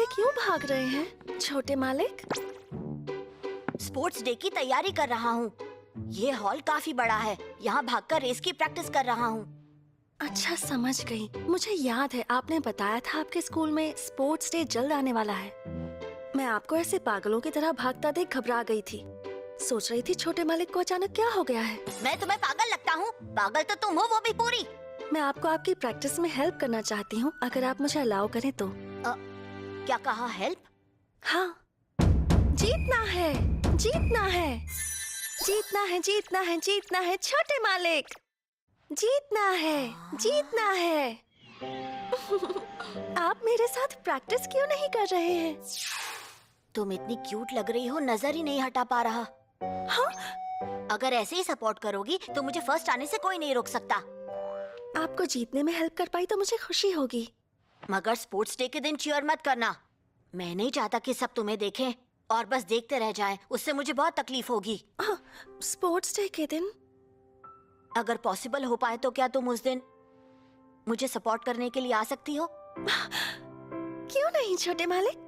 से क्यों भाग रहे हैं छोटे मालिक? स्पोर्ट्स डे की तैयारी कर रहा हूँ। ये हॉल काफी बड़ा है, यहाँ भागकर रेस की प्रैक्टिस कर रहा हूँ। अच्छा समझ गई। मुझे याद है आपने बताया था आपके स्कूल में स्पोर्ट्स डे जल्द आने वाला है। मैं आपको ऐसे पागलों की तरह भागता देख घबरा गई थी। सोच रही थी छोटे मालिक को अचानक क्या हो गया है। मैं तुम्हें पागल लगता हूँ? पागल तो तुम हो, वो भी पूरी। मैं आपको आपकी प्रैक्टिस में हेल्प करना चाहती हूँ, अगर आप मुझे अलाउ करें तो। क्या कहा, हेल्प? हाँ, जीतना है, जीतना है, जीतना है, जीतना है, जीतना है छोटे मालिक, जीतना है, जीतना है। आप मेरे साथ प्रैक्टिस क्यों नहीं कर रहे हैं? तुम इतनी क्यूट लग रही हो, नजर ही नहीं हटा पा रहा। हाँ? अगर ऐसे ही सपोर्ट करोगी तो मुझे फर्स्ट आने से कोई नहीं रोक सकता। आपको जीतने में हेल्प कर पाई तो मुझे खुशी होगी। मगर स्पोर्ट्स डे के दिन चीयर मत करना। मैं नहीं चाहता कि सब तुम्हें देखें और बस देखते रह जाएं। उससे मुझे बहुत तकलीफ होगी। स्पोर्ट्स डे के दिन? अगर पॉसिबल हो पाए तो क्या तुम उस दिन मुझे सपोर्ट करने के लिए आ सकती हो? क्यों नहीं छोटे मालिक?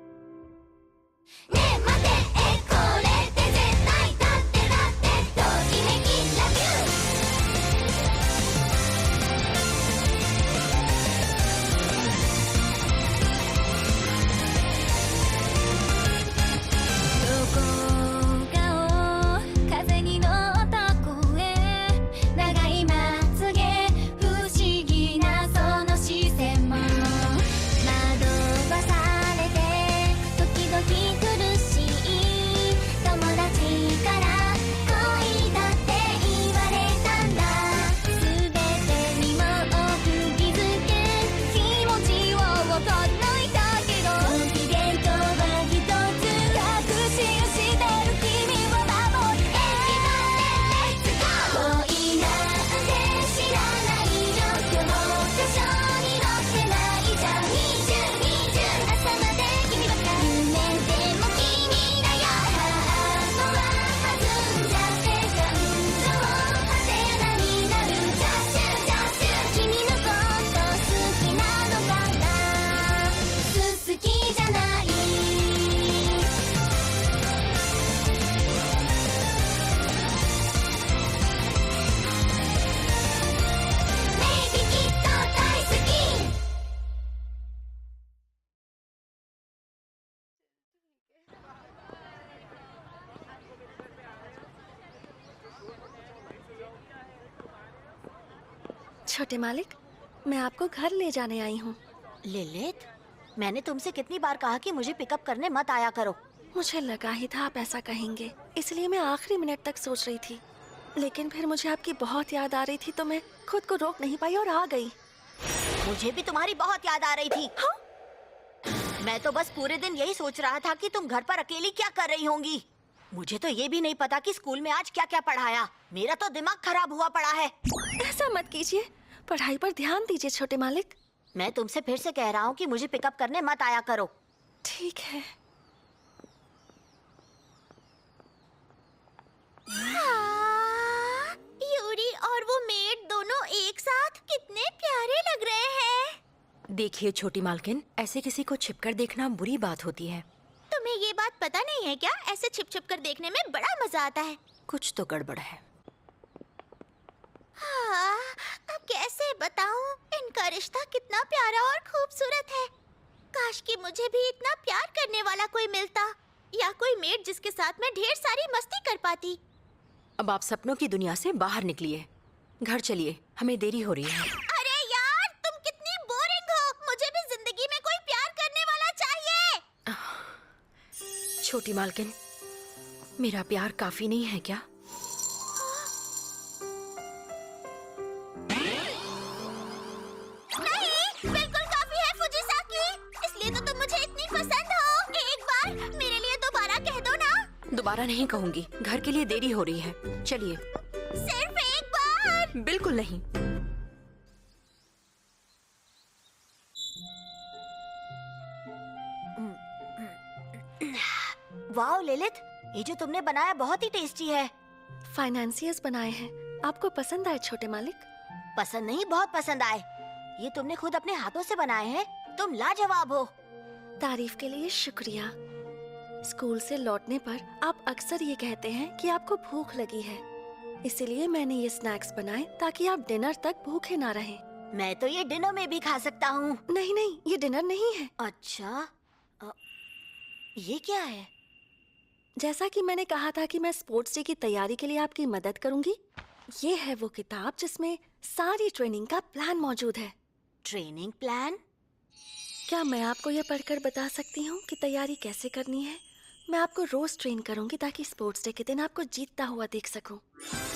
छोटे मालिक, मैं आपको घर ले जाने आई हूँ। लिलित, मैंने तुमसे कितनी बार कहा कि मुझे पिकअप करने मत आया करो। मुझे लगा ही था आप ऐसा कहेंगे, इसलिए मैं आखिरी मिनट तक सोच रही थी। लेकिन फिर मुझे आपकी बहुत याद आ रही थी तो मैं खुद को रोक नहीं पाई और आ गई। मुझे भी तुम्हारी बहुत याद आ रही थी। हाँ? मैं तो बस पूरे दिन यही सोच रहा था कि तुम घर पर अकेली क्या कर रही होंगी। मुझे तो ये भी नहीं पता कि स्कूल में आज क्या क्या पढ़ाया। मेरा तो दिमाग खराब हुआ पड़ा है। ऐसा मत कीजिए, पढ़ाई पर ध्यान दीजिए छोटे मालिक। मैं तुमसे फिर से कह रहा हूँ कि मुझे पिकअप करने मत आया करो। ठीक है। यूरी और वो मेड दोनों एक साथ कितने प्यारे लग रहे हैं। देखिए छोटी मालकिन, ऐसे किसी को छिपकर देखना बुरी बात होती है। तुम्हें ये बात पता नहीं है क्या? ऐसे छिप छिप कर देखने में बड़ा मजा आता है। कुछ तो गड़बड़ है। हाँ, अब कैसे बताऊं? इनका रिश्ता कितना प्यारा और खूबसूरत है। काश कि मुझे भी इतना प्यार करने वाला कोई मिलता, या कोई मेड जिसके साथ मैं ढेर सारी मस्ती कर पाती। अब आप सपनों की दुनिया से बाहर निकलिए। घर चलिए, हमें देरी हो रही है। अरे यार, तुम कितनी बोरिंग हो। मुझे भी जिंदगी में कोई प्यार करने वाला चाहिए। छोटी मालकिन, मेरा प्यार काफी नहीं है क्या? नहीं, बिल्कुल काफी है फुजिसाकी। इसलिए तो तुम मुझे इतनी पसंद हो। एक बार मेरे लिए दोबारा कह दो ना। दोबारा नहीं कहूंगी, घर के लिए देरी हो रही है। चलिए। सिर्फ एक बार। बिल्कुल नहीं। वाह लिलित, ये जो तुमने बनाया बहुत ही टेस्टी है। फाइनेंसियर्स बनाए हैं। आपको पसंद आए छोटे मालिक? पसंद नहीं, बहुत पसंद आए। ये तुमने खुद अपने हाथों से बनाए हैं। तुम लाजवाब हो। तारीफ के लिए शुक्रिया। स्कूल से लौटने पर आप अक्सर ये कहते हैं कि आपको भूख लगी है, इसीलिए मैंने ये स्नैक्स बनाए ताकि आप डिनर तक भूखे ना रहें। मैं तो ये डिनर में भी खा सकता हूँ। नहीं नहीं, ये डिनर नहीं है। अच्छा, ये क्या है? जैसा कि मैंने कहा था कि मैं स्पोर्ट्स डे की तैयारी के लिए आपकी मदद करूंगी, ये है वो किताब जिसमें सारी ट्रेनिंग का प्लान मौजूद है। Training plan? क्या मैं आपको ये पढ़कर बता सकती हूँ कि तैयारी कैसे करनी है? मैं आपको रोज ट्रेन करूंगी ताकि स्पोर्ट्स डे के दिन आपको जीतता हुआ देख सकूं।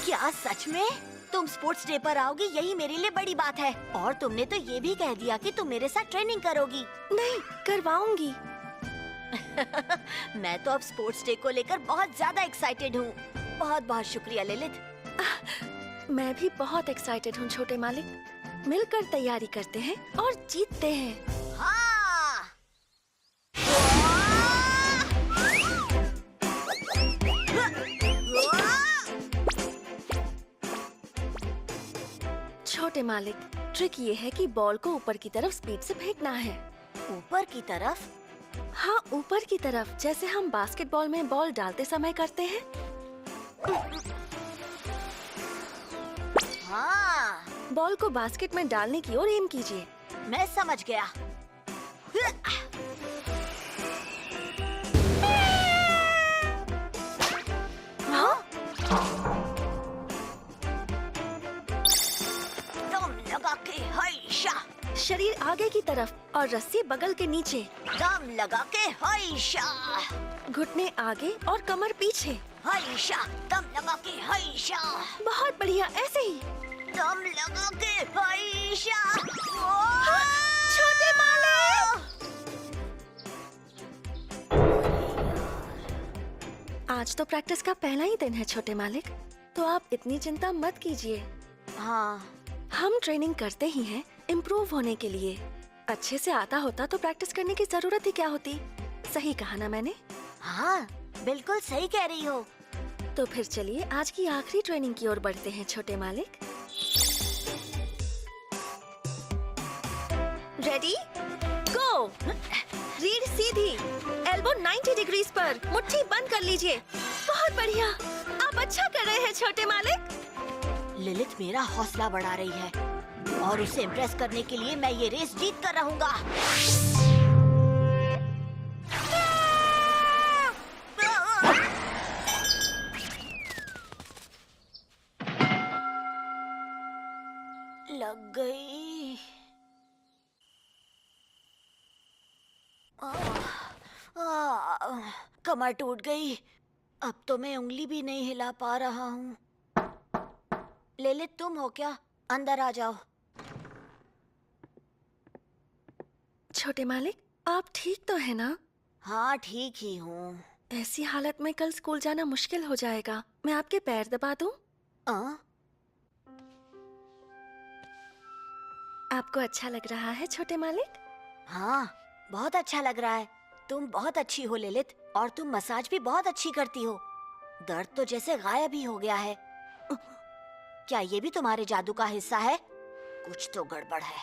क्या सच में? तुम स्पोर्ट्स डे पर आओगी, यही मेरे लिए बड़ी बात है। और तुमने तो ये भी कह दिया कि तुम मेरे साथ ट्रेनिंग करोगी। नहीं, करवाऊंगी। मैं तो अब स्पोर्ट्स डे को लेकर बहुत ज्यादा एक्साइटेड हूँ। बहुत बहुत शुक्रिया लिलिथ। मैं भी बहुत एक्साइटेड हूँ छोटे मालिक। मिलकर तैयारी करते हैं और जीतते हैं। हाँ! छोटे मालिक, ट्रिक ये है कि बॉल को ऊपर की तरफ स्पीड से फेंकना है। ऊपर की तरफ? हाँ, ऊपर की तरफ, जैसे हम बास्केटबॉल में बॉल डालते समय करते हैं। हाँ, बॉल को बास्केट में डालने की ओर एम कीजिए। मैं समझ गया। हाँ? दम लगा के हैशा, शरीर आगे की तरफ और रस्सी बगल के नीचे। दम लगा के हैशा, घुटने आगे और कमर पीछे। हैशा, दम लगा के हैशा, बहुत बढ़िया, ऐसे ही। दम लगा के हैशा। छोटे मालिक! आज तो प्रैक्टिस का पहला ही दिन है छोटे मालिक, तो आप इतनी चिंता मत कीजिए। हाँ, हम ट्रेनिंग करते ही हैं इम्प्रूव होने के लिए। अच्छे से आता होता तो प्रैक्टिस करने की जरूरत ही क्या होती। सही कहा ना मैंने? हाँ, बिल्कुल सही कह रही हो। तो फिर चलिए आज की आखिरी ट्रेनिंग की ओर बढ़ते हैं छोटे मालिक। रेडी, गो। रीढ़ सीधी, एल्बो 90 डिग्रीज पर, मुट्ठी बंद कर लीजिए। बहुत बढ़िया, आप अच्छा कर रहे हैं छोटे मालिक। लिलिथ मेरा हौसला बढ़ा रही है और उसे इम्प्रेस करने के लिए मैं ये रेस जीत कर रहूंगा। लग गई। कमर टूट गई। अब तो मैं उंगली भी नहीं हिला पा रहा हूँ। लिलिथ, तुम हो क्या? अंदर आ जाओ। छोटे मालिक, आप ठीक तो है ना? हाँ, ठीक ही हूँ। ऐसी हालत में कल स्कूल जाना मुश्किल हो जाएगा। मैं आपके पैर दबा दूं? आपको अच्छा लग रहा है छोटे मालिक? हाँ, बहुत अच्छा लग रहा है। तुम बहुत अच्छी हो लिलिथ, और तुम मसाज भी बहुत अच्छी करती हो। दर्द तो जैसे गायब ही हो गया है। क्या ये भी तुम्हारे जादू का हिस्सा है? कुछ तो गड़बड़ है।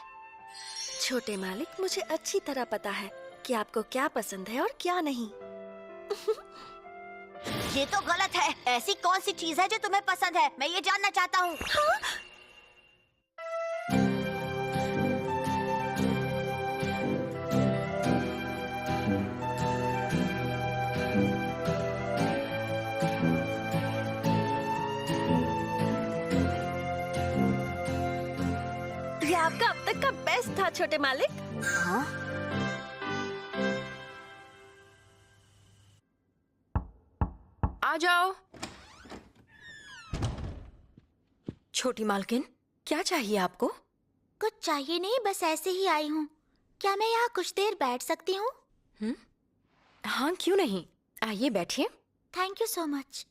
छोटे मालिक, मुझे अच्छी तरह पता है कि आपको क्या पसंद है और क्या नहीं। ये तो गलत है। ऐसी कौन सी चीज है जो तुम्हें पसंद है? मैं ये जानना चाहता हूँ। हाँ? ये आपका अब तक का बेस्ट था छोटे मालिक। हाँ? आ जाओ। छोटी मालकिन, क्या चाहिए आपको? कुछ चाहिए नहीं, बस ऐसे ही आई हूँ। क्या मैं यहाँ कुछ देर बैठ सकती हूँ? हाँ, क्यों नहीं, आइए बैठिए। Thank you so much.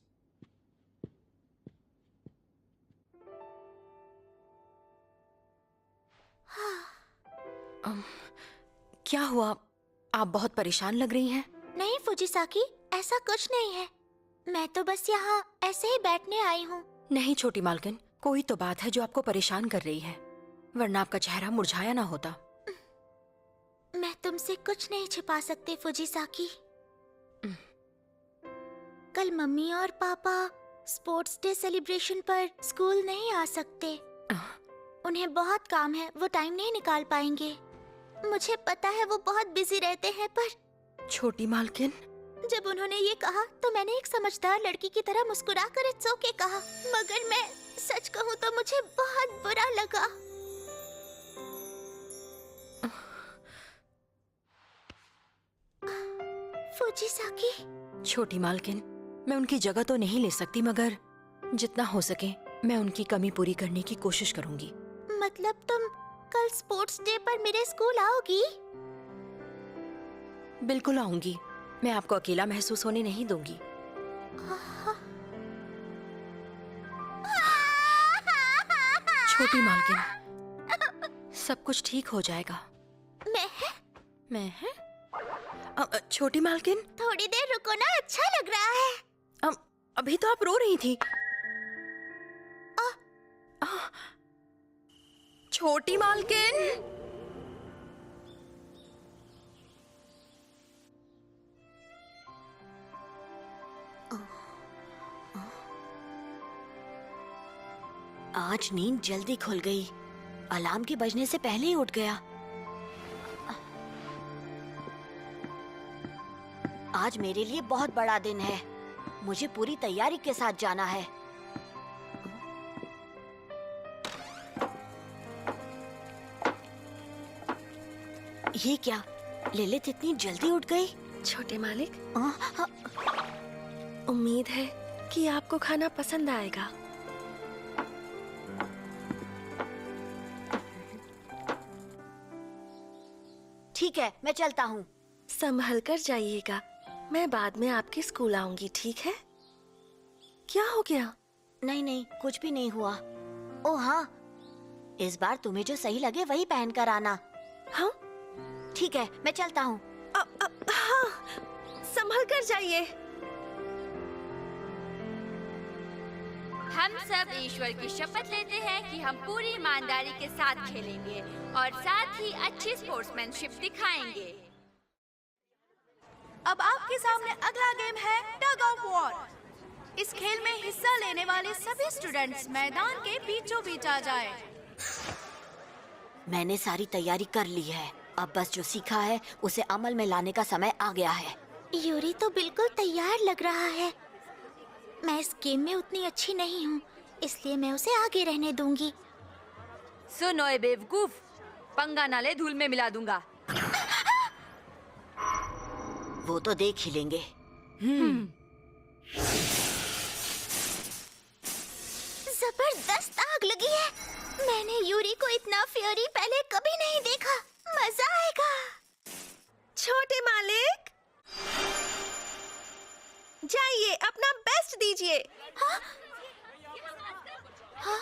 क्या हुआ? आप बहुत परेशान लग रही हैं। नहीं फुजिसाकी, ऐसा कुछ नहीं है। मैं तो बस यहाँ ऐसे ही बैठने आई हूँ। नहीं छोटी मालकिन, कोई तो बात है जो आपको परेशान कर रही है, वरना आपका चेहरा मुरझाया ना होता। मैं तुमसे कुछ नहीं छिपा सकते फुजीसाकी। कल मम्मी और पापा स्पोर्ट्स डे सेलिब्रेशन पर स्कूल नहीं आ सकते। उन्हें बहुत काम है, वो टाइम नहीं निकाल पाएंगे। मुझे पता है वो बहुत बिजी रहते हैं, पर छोटी मालकिन, जब उन्होंने ये कहा तो मैंने एक समझदार लड़की की तरह मुस्कुराकर इट्स ओके कहा, मगर मैं सच कहूँ तो मुझे बहुत बुरा लगा। फुजीसाकी, छोटी मालकिन, मैं उनकी जगह तो नहीं ले सकती, मगर जितना हो सके मैं उनकी कमी पूरी करने की कोशिश करूंगी। मतलब तुम कल स्पोर्ट्स डे पर मेरे स्कूल आओगी? बिल्कुल आऊंगी। मैं आपको अकेला महसूस होने नहीं दूंगी। छोटी मालकिन, सब कुछ ठीक हो जाएगा। मैं है? छोटी मालकिन, थोड़ी देर रुको ना, अच्छा लग रहा है। अभी तो आप रो रही थी। छोटी मालकिन, आज नींद जल्दी खुल गई। अलार्म के बजने से पहले ही उठ गया। आज मेरे लिए बहुत बड़ा दिन है। मुझे पूरी तैयारी के साथ जाना है। ये क्या, लिलित इतनी जल्दी उठ गई? छोटे मालिक, उम्मीद है कि आपको खाना पसंद आएगा। ठीक है, मैं चलता हूँ। संभल कर जाइएगा, मैं बाद में आपके स्कूल आऊंगी, ठीक है? क्या हो गया? नहीं नहीं, कुछ भी नहीं हुआ। ओह हाँ, इस बार तुम्हें जो सही लगे वही पहन कर आना। हाँ ठीक है, मैं चलता हूँ। हाँ, संभल कर जाइए। हम सब ईश्वर की शपथ लेते हैं कि हम पूरी ईमानदारी के साथ खेलेंगे और साथ ही अच्छी स्पोर्ट्समैनशिप दिखाएंगे। अब आपके सामने अगला गेम है टग ऑफ वॉर। इस खेल में हिस्सा लेने वाले सभी स्टूडेंट्स मैदान के बीचों बीच आ जाएं। मैंने सारी तैयारी कर ली है। अब बस जो सीखा है उसे अमल में लाने का समय आ गया है। यूरी तो बिल्कुल तैयार लग रहा है। मैं इस गेम में उतनी अच्छी नहीं हूँ, इसलिए मैं उसे आगे रहने दूंगी। सुनो ए बेवकूफ, पंगा ना ले, धूल में मिला दूंगा। वो तो देख ही लेंगे। जबरदस्त आग लगी है। मैंने यूरी को इतना फ्यूरी पहले कभी नहीं देखा। मजा आएगा। छोटे मालिक, जाइए, अपना बेस्ट दीजिए। हाँ? हाँ?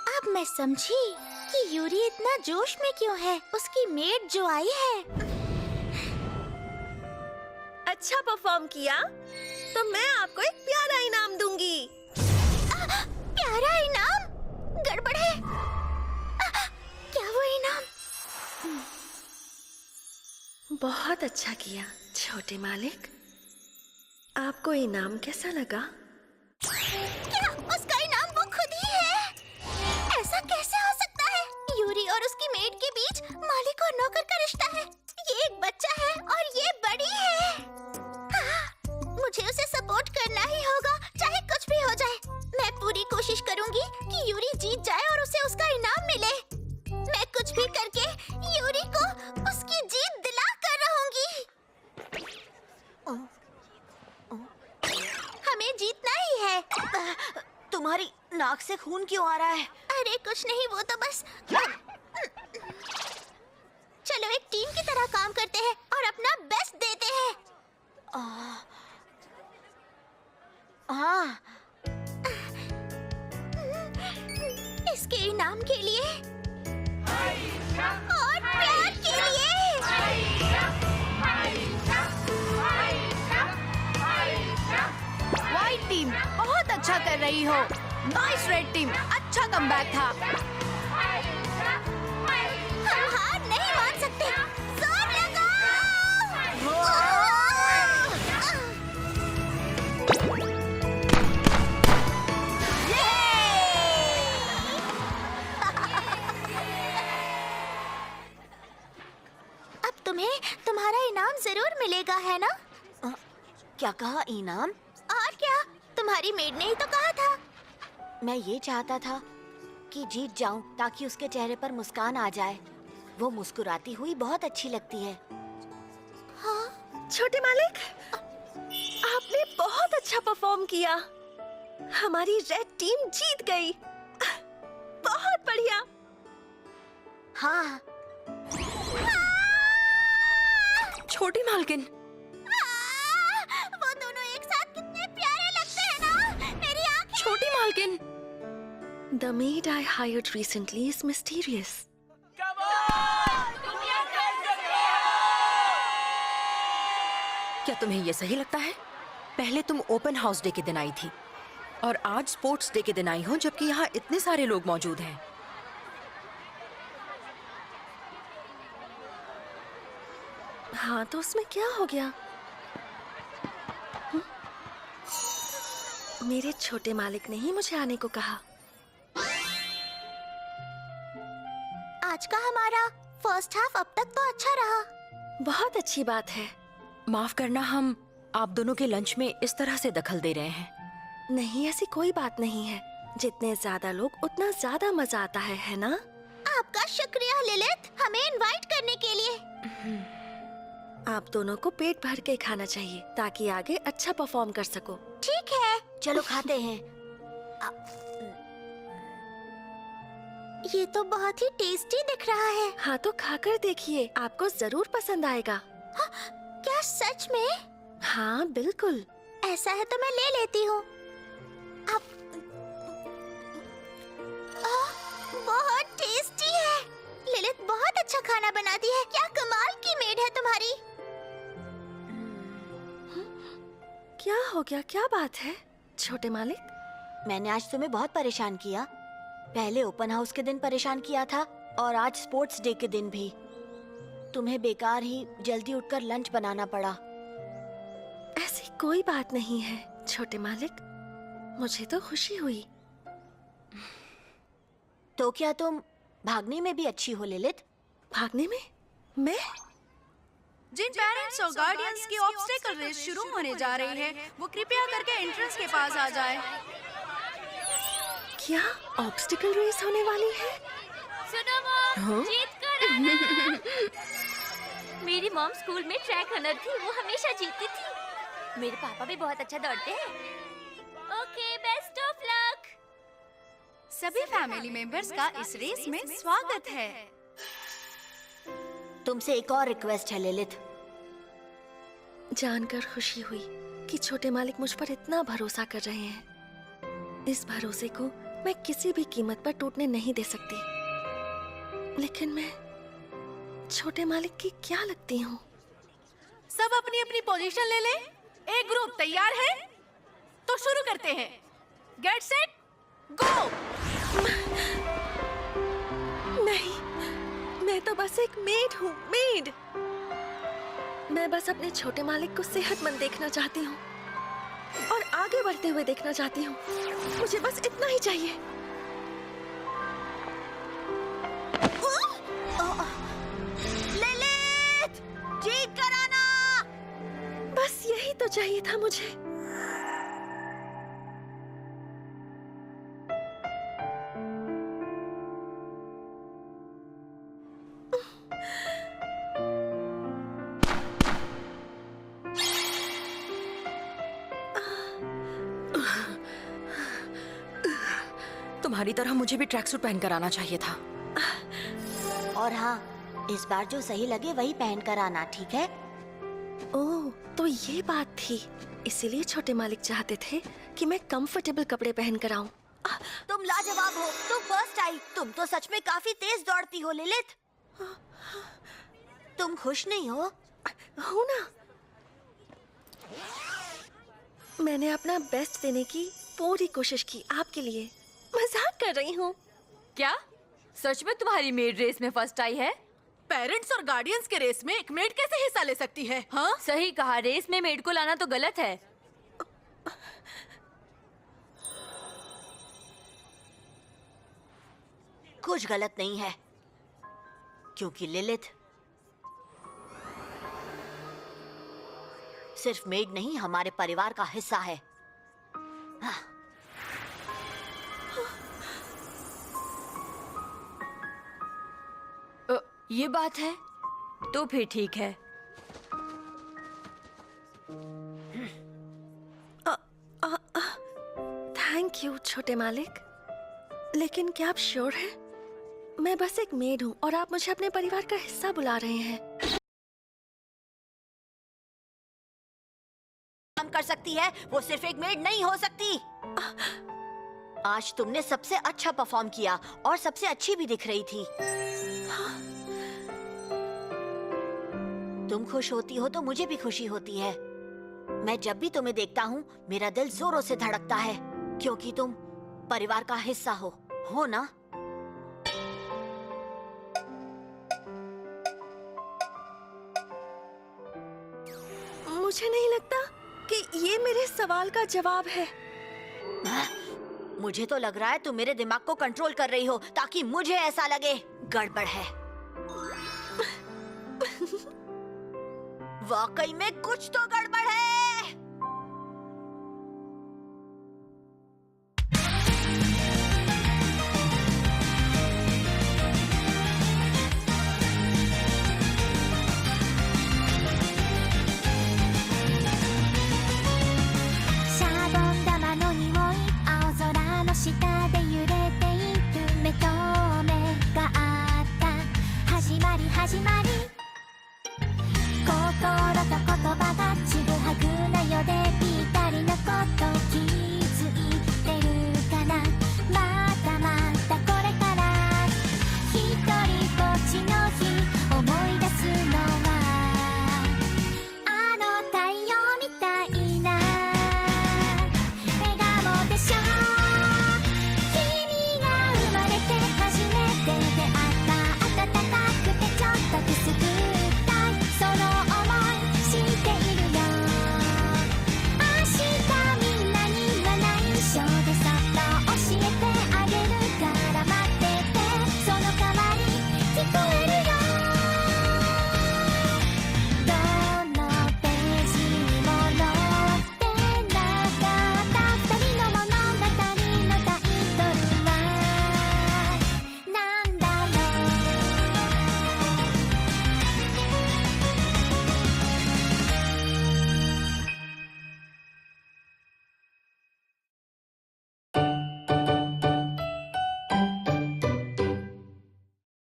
अब मैं समझी कि यूरी इतना जोश में क्यों है। उसकी मेड जो आई है। अच्छा परफॉर्म किया तो मैं आपको एक प्यारा इनाम दूंगी। प्यारा इनाम? गड़बड़ है। क्या वो इनाम? बहुत अच्छा किया छोटे मालिक। आपको इनाम कैसा लगा? क्या उसका इनाम वो खुद ही है? ऐसा कैसे हो सकता है? यूरी और उसकी मेड के बीच मालिक और नौकर का रिश्ता है। ये एक बच्चा है और ये बड़ी है। हाँ, मुझे उसे सपोर्ट करना ही होगा, चाहे कुछ भी हो जाए। मैं पूरी कोशिश करूंगी कि यूरी जीत जाए और उसे उसका इनाम मिले। मैं कुछ भी करके यूरी को उसकी जीत दिला कर रहूंगी। हमें जीतना ही है। तुम्हारी नाक से खून क्यों आ रहा है? अरे कुछ नहीं, वो तो बस। चलो एक टीम की तरह काम करते हैं और अपना बेस्ट देते हैं। हाँ, इसके इनाम के लिए और प्यार के लिए। व्हाइट टीम बहुत अच्छा कर रही हो। नाइस रेड टीम, अच्छा कमबैक था। हम हार नहीं मान सकते। जोर लगाओ। अब तुम्हें तुम्हारा इनाम जरूर मिलेगा, है ना? क्या कहा? इनाम? और क्या, तुम्हारी मेड ने ही तो कहा था। मैं ये चाहता था कि जीत जाऊं ताकि उसके चेहरे पर मुस्कान आ जाए। वो मुस्कुराती हुई बहुत अच्छी लगती है। छोटे मालिक, आपने बहुत अच्छा परफॉर्म किया। हमारी रेड टीम जीत गई। बहुत बढ़िया। हाँ, छोटी मालकिन, वो दोनों एक साथ कितने प्यारे लगते हैं ना। मेरी आंखें। छोटी मालकिन। The maid I hired recently is mysterious. क्या तुम्हें ये सही लगता है? पहले तुम ओपन हाउस डे के दिन आई थी और आज स्पोर्ट्स डे के दिन आई हो, जबकि यहाँ इतने सारे लोग मौजूद हैं। हाँ, तो उसमें क्या हो गया? मेरे छोटे मालिक ने ही मुझे आने को कहा। आज का हमारा फर्स्ट हाफ अब तक तो अच्छा रहा। बहुत अच्छी बात है। माफ करना, हम आप दोनों के लंच में इस तरह से दखल दे रहे हैं। नहीं, ऐसी कोई बात नहीं है। जितने ज्यादा लोग उतना ज्यादा मजा आता है ना? आपका शुक्रिया लिलित, हमें इनवाइट करने के लिए। आप दोनों को पेट भर के खाना चाहिए ताकि आगे अच्छा परफॉर्म कर सको। ठीक है। चलो खाते हैं। ये तो बहुत ही टेस्टी दिख रहा है। हाँ, तो खाकर देखिए, आपको जरूर पसंद आएगा। क्या सच में? हाँ, बिल्कुल। ऐसा है तो मैं ले लेती हूँ। आप बहुत टेस्टी है। लिलित बहुत अच्छा खाना बनाती है। क्या कमाल की मेड है तुम्हारी। क्या हो गया? क्या बात है छोटे मालिक? मैंने आज तुम्हें बहुत परेशान किया। पहले ओपन हाउस के दिन परेशान किया था और आज स्पोर्ट्स डे के दिन भी। तुम्हें बेकार ही जल्दी उठकर लंच बनाना पड़ा। ऐसी कोई बात नहीं है छोटे मालिक, मुझे तो खुशी हुई। तो क्या तुम भागने में भी अच्छी हो लिलित? भागने में? मैं? जिन पेरेंट्स और गार्डियंस की ऑब्स्टेकल रेस शुरू होने जा रही है, वो कृपया करके एंट्रेंस के पास आ जाए। क्या ऑब्स्टिकल रेस होने वाली है? सुनो मॉम, जीत कर आना। मेरी मॉम स्कूल में ट्रैक रनर थी, वो हमेशा जीतती थी। मेरे पापा भी बहुत अच्छा दौड़ते हैं। Okay, best of luck. सभी फैमिली मेंबर्स का इस रेस में स्वागत है। तुमसे एक और रिक्वेस्ट है लिलित। जानकर खुशी हुई कि छोटे मालिक मुझ पर इतना भरोसा कर रहे हैं। इस भरोसे को मैं किसी भी कीमत पर टूटने नहीं दे सकती। लेकिन मैं छोटे मालिक की क्या लगती हूँ? सब अपनी अपनी पोजीशन ले लें। एक ग्रुप तैयार है तो शुरू करते हैं। Get set go. नहीं, मैं तो बस एक मेड हूँ, मेड। मैं बस अपने छोटे मालिक को सेहतमंद देखना चाहती हूँ और आगे बढ़ते हुए देखना चाहती हूँ। मुझे बस इतना ही चाहिए। लिलित, जीत कर आना। बस यही तो चाहिए था मुझे। तुम्हारी तरह मुझे भी ट्रैक सूट पहनकर आना चाहिए था। और हाँ, इस बार जो सही लगे वही पहन कर आना, ठीक है? ओह, तो ये बात थी। इसीलिए छोटे मालिक चाहते थे कि मैं कंफर्टेबल कपड़े पहन कर आऊं। तुम लाजवाब हो। तुम फर्स्ट आई। तुम तो सच में काफी तेज दौड़ती हो लिलित। तुम खुश नहीं हो? हो ना? मैंने अपना बेस्ट देने की पूरी कोशिश की आपके लिए। मजाक कर रही हूँ। क्या सच में तुम्हारी मेड रेस में फर्स्ट आई है? पेरेंट्स और गार्डियंस के रेस में एक मेड कैसे हिस्सा ले सकती है? हाँ, सही कहा, रेस में मेड को लाना तो गलत है। कुछ गलत नहीं है, क्योंकि लिलिथ सिर्फ मेड नहीं, हमारे परिवार का हिस्सा है। ये बात है तो फिर ठीक है। थैंक यू छोटे मालिक, लेकिन क्या आप श्योर हैं? मैं बस एक मेड हूँ और आप मुझे अपने परिवार का हिस्सा बुला रहे हैं। काम कर सकती है, वो सिर्फ एक मेड नहीं हो सकती। आज तुमने सबसे अच्छा परफॉर्म किया और सबसे अच्छी भी दिख रही थी। तुम खुश होती हो तो मुझे भी खुशी होती है। मैं जब भी तुम्हें देखता हूँ मेरा दिल जोरों से धड़कता है, क्योंकि तुम परिवार का हिस्सा हो ना? मुझे नहीं लगता कि ये मेरे सवाल का जवाब है। मुझे तो लग रहा है तुम मेरे दिमाग को कंट्रोल कर रही हो ताकि मुझे ऐसा लगे गड़बड़ है। वाकई में कुछ तो गड़बड़